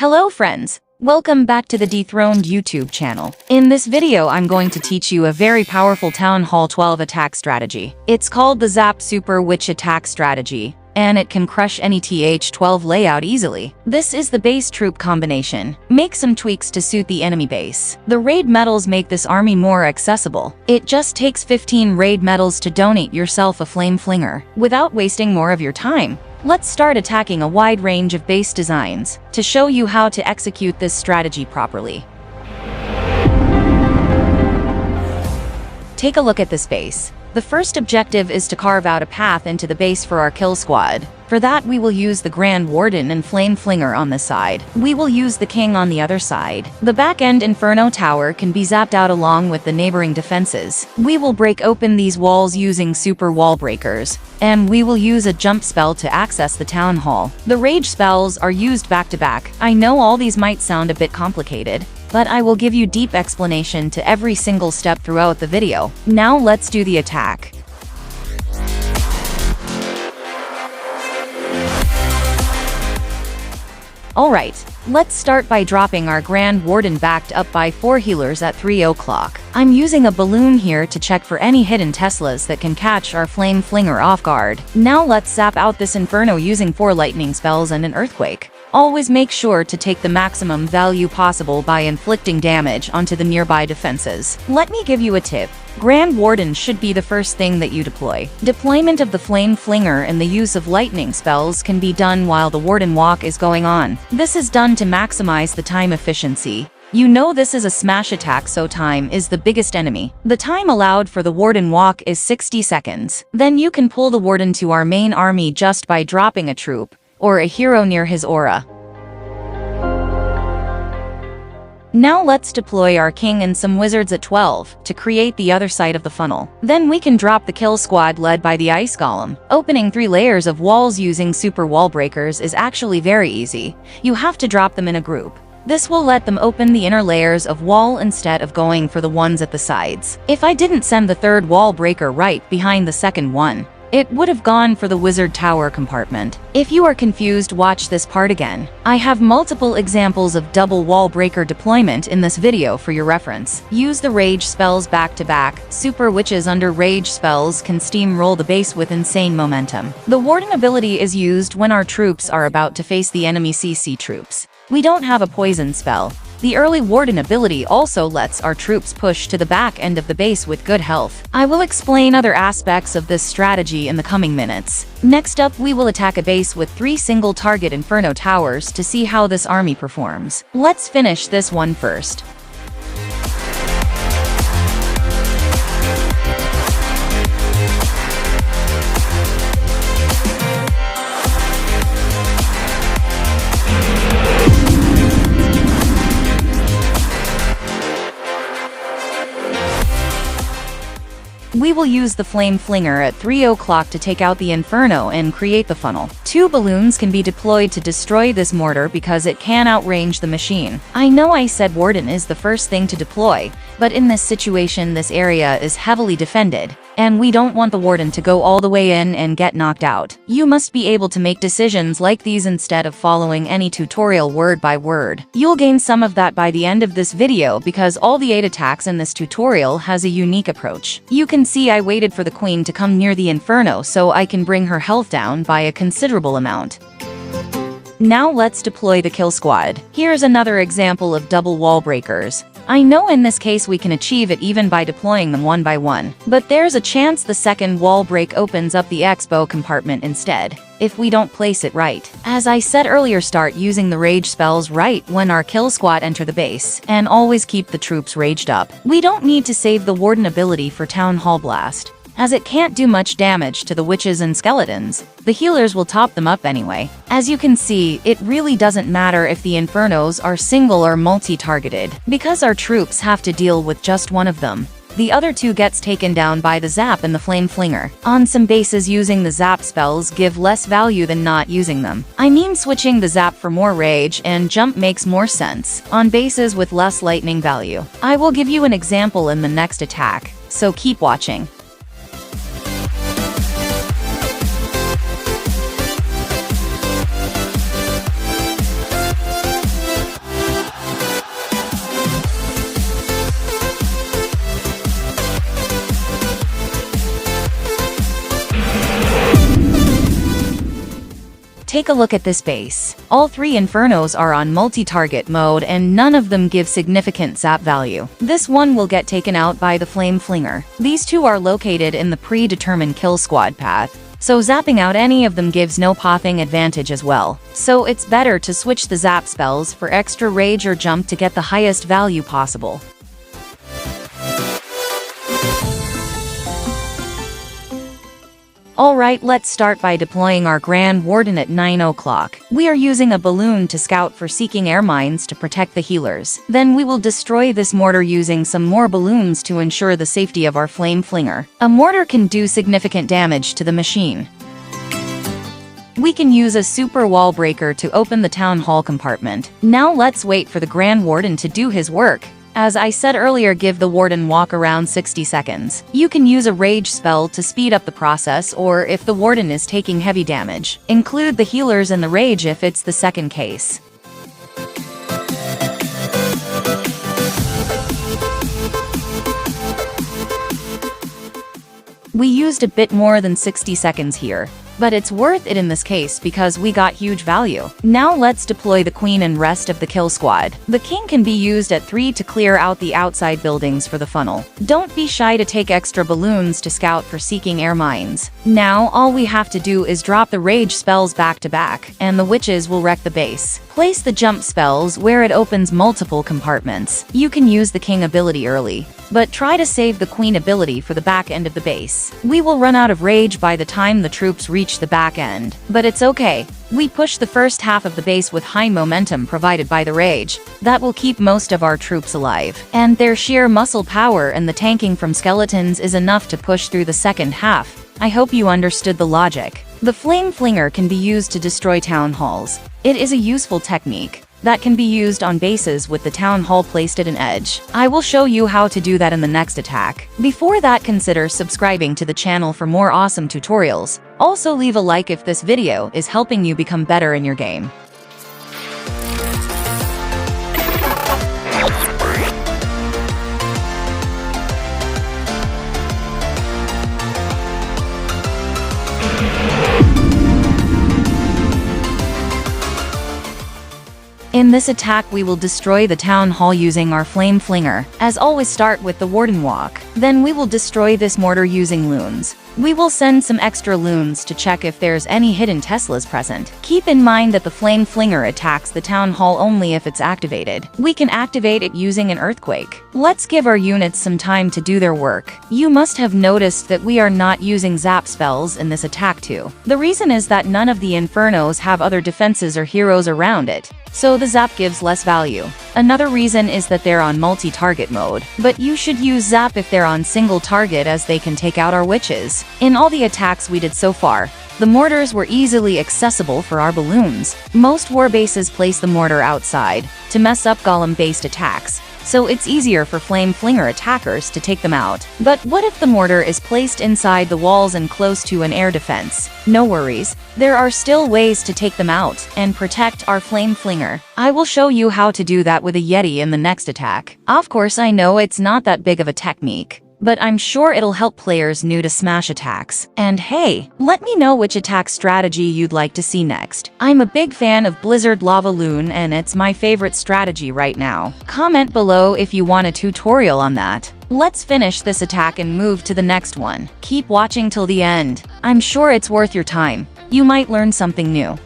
Hello friends, welcome back to the Dethroned YouTube channel. In this video I'm going to teach you a very powerful Town Hall 12 attack strategy. It's called the Zap Super Witch attack strategy, and it can crush any TH12 layout easily. This is the base troop combination. Make some tweaks to suit the enemy base. The raid medals make this army more accessible. It just takes 15 raid medals to donate yourself a flame flinger. Without wasting more of your time, let's start attacking a wide range of base designs to show you how to execute this strategy properly. Take a look at this base. The first objective is to carve out a path into the base for our kill squad. For that we will use the Grand Warden and Flame Flinger on this side. We will use the King on the other side. The back-end Inferno Tower can be zapped out along with the neighboring defenses. We will break open these walls using super wall breakers, and we will use a jump spell to access the Town Hall. The rage spells are used back-to-back. I know all these might sound a bit complicated, but I will give you deep explanation to every single step throughout the video. Now let's do the attack. Alright, let's start by dropping our Grand Warden backed up by 4 healers at 3 o'clock. I'm using a balloon here to check for any hidden Teslas that can catch our Flame Flinger off guard. Now let's zap out this Inferno using 4 lightning spells and an earthquake. Always make sure to take the maximum value possible by inflicting damage onto the nearby defenses. Let me give you a tip. Grand Warden should be the first thing that you deploy. Deployment of the Flame Flinger and the use of lightning spells can be done while the Warden walk is going on. This is done to maximize the time efficiency. You know this is a smash attack, so time is the biggest enemy. The time allowed for the Warden walk is 60 seconds. Then you can pull the Warden to our main army just by dropping a troop or a hero near his aura. Now let's deploy our king and some wizards at 12 to create the other side of the funnel. Then we can drop the kill squad led by the ice golem. Opening 3 layers of walls using super wall breakers is actually very easy. You have to drop them in a group. This will let them open the inner layers of wall instead of going for the ones at the sides. If I didn't send the third wall breaker right behind the second one, it would have gone for the wizard tower compartment. If you are confused, watch this part again. I have multiple examples of double wall breaker deployment in this video for your reference. Use the rage spells back to back. Super witches under rage spells can steamroll the base with insane momentum. The warden ability is used when our troops are about to face the enemy CC troops. We don't have a poison spell. The early warden ability also lets our troops push to the back end of the base with good health. I will explain other aspects of this strategy in the coming minutes. Next up, we will attack a base with 3 single target Inferno towers to see how this army performs. Let's finish this one first. We will use the Flame Flinger at 3 o'clock to take out the Inferno and create the funnel. 2 balloons can be deployed to destroy this mortar because it can outrange the machine. I know I said Warden is the first thing to deploy, but in this situation this area is heavily defended, and we don't want the Warden to go all the way in and get knocked out. You must be able to make decisions like these instead of following any tutorial word by word. You'll gain some of that by the end of this video because all the 8 attacks in this tutorial has a unique approach. You can see I waited for the queen to come near the Inferno so I can bring her health down by a considerable amount. Now let's deploy the kill squad. Here's another example of double wall breakers. I know in this case we can achieve it even by deploying them one by one, but there's a chance the second wall break opens up the expo compartment instead, if we don't place it right. As I said earlier, start using the rage spells right when our kill squad enter the base, and always keep the troops raged up. We don't need to save the warden ability for Town Hall Blast, as it can't do much damage to the witches and skeletons. The healers will top them up anyway. As you can see, it really doesn't matter if the Infernos are single or multi-targeted, because our troops have to deal with just one of them. The other 2 gets taken down by the Zap and the Flame Flinger. On some bases, using the Zap spells give less value than not using them. I mean, switching the Zap for more rage and jump makes more sense on bases with less lightning value. I will give you an example in the next attack, so keep watching. Take a look at this base. All 3 infernos are on multi-target mode and none of them give significant zap value. This one will get taken out by the flame flinger. These 2 are located in the predetermined kill squad path, so zapping out any of them gives no pathing advantage as well. So it's better to switch the zap spells for extra rage or jump to get the highest value possible. Alright, let's start by deploying our Grand Warden at 9 o'clock. We are using a balloon to scout for seeking air mines to protect the healers. Then we will destroy this mortar using some more balloons to ensure the safety of our flame flinger. A mortar can do significant damage to the machine. We can use a super wall breaker to open the town hall compartment. Now let's wait for the Grand Warden to do his work. As I said earlier, give the warden walk around 60 seconds. You can use a rage spell to speed up the process, or if the warden is taking heavy damage, include the healers in the rage if it's the second case. We used a bit more than 60 seconds here, but it's worth it in this case because we got huge value. Now let's deploy the queen and rest of the kill squad. The king can be used at 3 to clear out the outside buildings for the funnel. Don't be shy to take extra balloons to scout for seeking air mines. Now all we have to do is drop the rage spells back to back, and the witches will wreck the base. Place the jump spells where it opens multiple compartments. You can use the king ability early, but try to save the queen ability for the back end of the base. We will run out of rage by the time the troops reach the back end, but it's okay. We push the first half of the base with high momentum provided by the rage. That will keep most of our troops alive. And their sheer muscle power and the tanking from skeletons is enough to push through the second half. I hope you understood the logic. The flame flinger can be used to destroy town halls. It is a useful technique that can be used on bases with the town hall placed at an edge. I will show you how to do that in the next attack. Before that, consider subscribing to the channel for more awesome tutorials. Also leave a like if this video is helping you become better in your game. In this attack we will destroy the town hall using our flame flinger. As always, start with the warden walk. Then we will destroy this mortar using loons. We will send some extra loons to check if there's any hidden Teslas present. Keep in mind that the flame flinger attacks the town hall only if it's activated. We can activate it using an earthquake. Let's give our units some time to do their work. You must have noticed that we are not using zap spells in this attack too. The reason is that none of the infernos have other defenses or heroes around it, so the zap gives less value. Another reason is that they're on multi-target mode, but you should use zap if they're on single target, as they can take out our witches. In all the attacks we did so far, the mortars were easily accessible for our balloons. Most war bases place the mortar outside to mess up golem-based attacks, so it's easier for flame flinger attackers to take them out. But what if the mortar is placed inside the walls and close to an air defense? No worries, there are still ways to take them out and protect our flame flinger. I will show you how to do that with a Yeti in the next attack. Of course, I know it's not that big of a technique, but I'm sure it'll help players new to Smash attacks. And hey, let me know which attack strategy you'd like to see next. I'm a big fan of Blizzard Lava Loon, and it's my favorite strategy right now. Comment below if you want a tutorial on that. Let's finish this attack and move to the next one. Keep watching till the end. I'm sure it's worth your time. You might learn something new.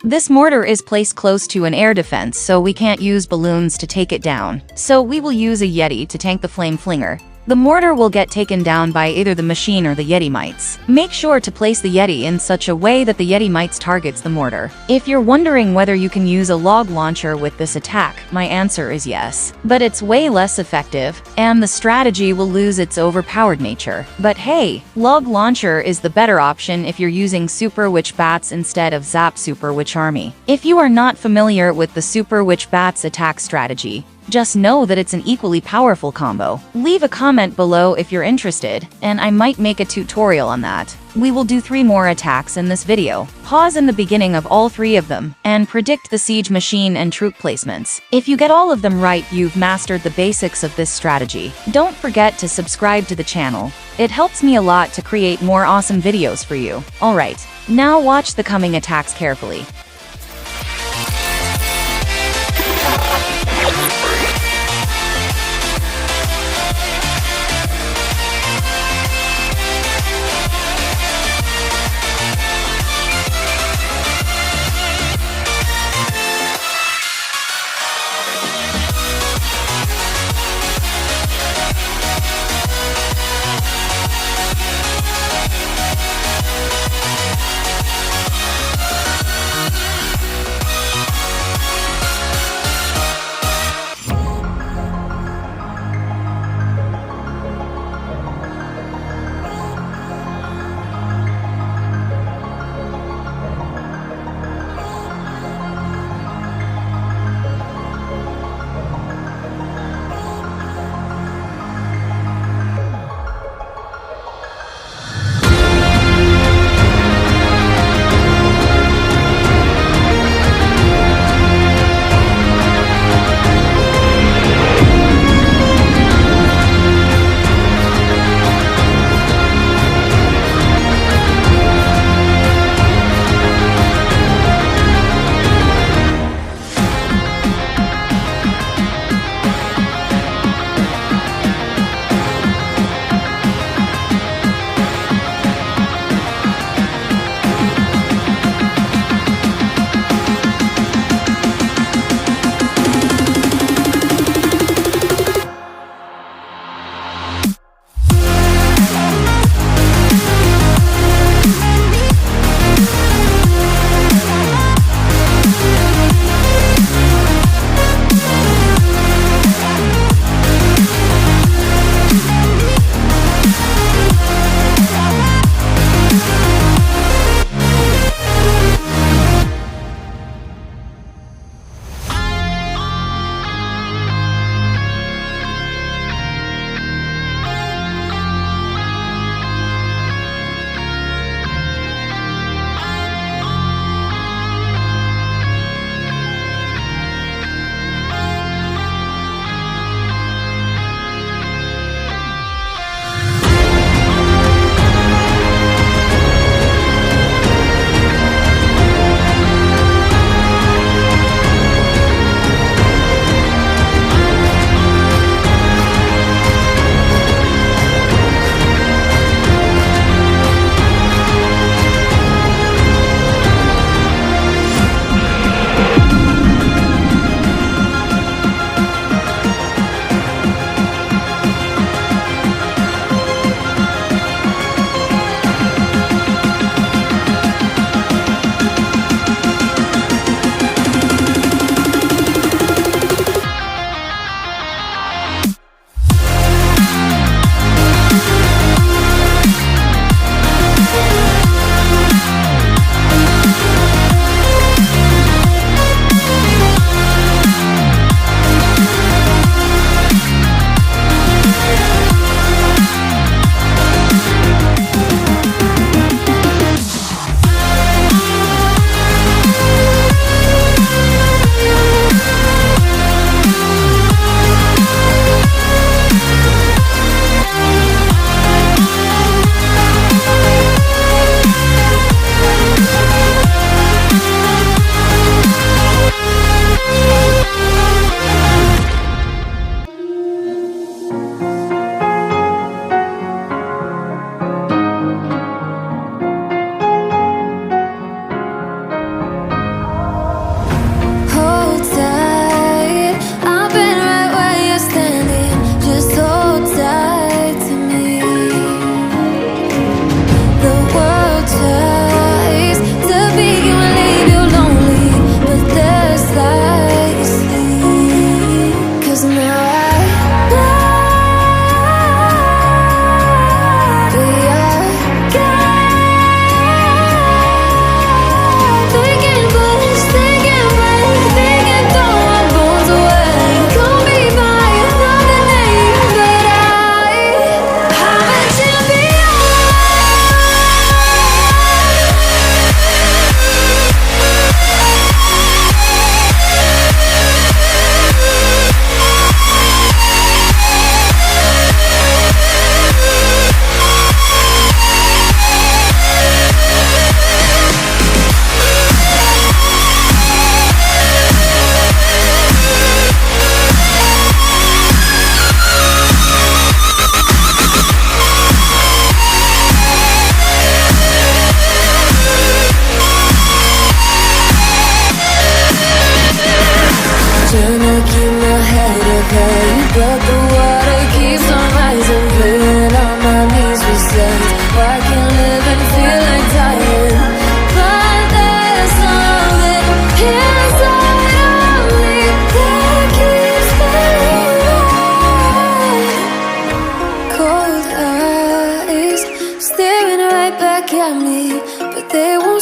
This mortar is placed close to an air defense, so we can't use balloons to take it down. So we will use a Yeti to tank the flame flinger. The mortar will get taken down by either the machine or the Yeti mites. Make sure to place the Yeti in such a way that the Yeti mites targets the mortar. If you're wondering whether you can use a log launcher with this attack, my answer is yes. But it's way less effective, and the strategy will lose its overpowered nature. But hey, log launcher is the better option if you're using Super Witch bats instead of Zap Super Witch army. If you are not familiar with the Super Witch bats attack strategy, Just know that it's an equally powerful combo. Leave a comment below if you're interested, and I might make a tutorial on that. We will do 3 more attacks in this video. Pause in the beginning of all 3 of them, and predict the siege machine and troop placements. If you get all of them right, you've mastered the basics of this strategy. Don't forget to subscribe to the channel. It helps me a lot to create more awesome videos for you. Alright, now watch the coming attacks carefully. at me, but they won't